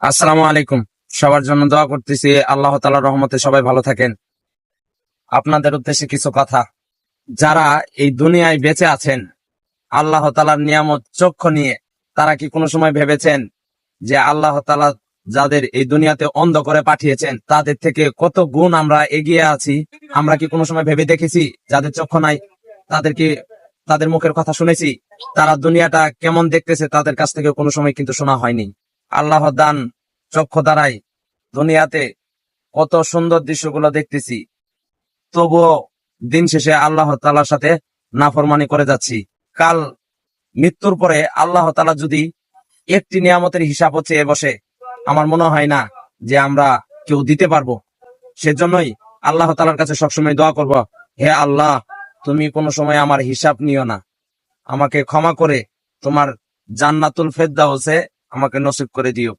আসসালামু আলাইকুম। সবার জন্য দোয়া করতেছি, আল্লাহ তাআলার রহমতে সবাই ভালো থাকেন। আপনাদের উদ্দেশ্যে কিছু কথা। যারা এই দুনিয়ায় বেঁচে আছেন আল্লাহ তাআলার নিয়ামত চক্ষু নিয়ে, তারা কি কোনো সময় ভেবেছেন যে আল্লাহ তাআলা যাদের এই দুনিয়াতে অন্ধ করে পাঠিয়েছেন তাদের থেকে কত গুণ আমরা এগিয়ে আছি? আমরা কি কোনো সময় ভেবে দেখেছি যাদের চক্ষু নাই তাদের মুখের কথা শুনেছি? তারা দুনিয়াটা কেমন দেখতেছে তাদের কাছ থেকে কোনো সময় কিন্তু শোনা হয়নি। আল্লাহ দান চক্ষু দ্বারাই দুনিয়াতে কত সুন্দর দৃশ্যগুলো দেখতেছি, তবুও দিন শেষে আল্লাহ তাআলার সাথে নাফরমানি করে যাচ্ছি। কাল মৃত্যুর পরে আল্লাহ তাআলা যদি একটি নিয়ামতের হিসাব চেয়ে বসে, আমার মনে হয় না যে আমরা কেউ দিতে পারবো। সেজন্যই আল্লাহ তাআলার কাছে সবসময় দোয়া করব, হে আল্লাহ, তুমি কোনো সময় আমার হিসাব নিও না, আমাকে ক্ষমা করে তোমার জান্নাতুল ফেরদাউসে আমাকে নসিব করে দিও।